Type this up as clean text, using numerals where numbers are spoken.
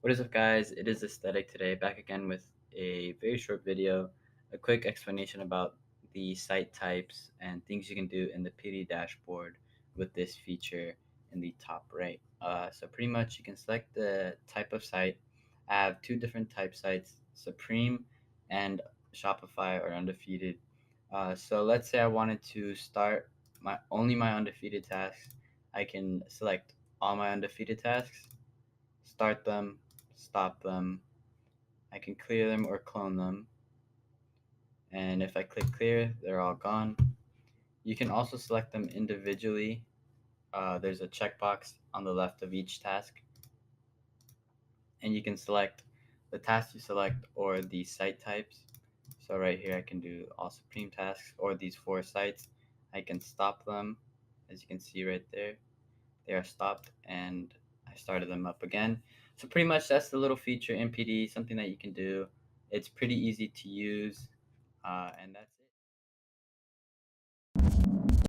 What is up, guys? It is Aesthetic today, back again with a very short video, a quick explanation about the site types and things you can do in the PD dashboard with this feature in the top right. So pretty much you can select the type of site. I have two different type sites, Supreme and Shopify or Undefeated. So let's say I wanted to start my undefeated tasks. I can select all my undefeated tasks, start them, stop them. I can clear them or clone them. And if I click clear, they're all gone. You can also select them individually. There's a checkbox on the left of each task, and you can select the task you select or the site types. So right here, I can do all Supreme tasks or these four sites. I can stop them, as you can see right there. They are stopped, and I started them up again. So pretty much that's the little feature in PD, something that you can do. It's pretty easy to use, and that's it.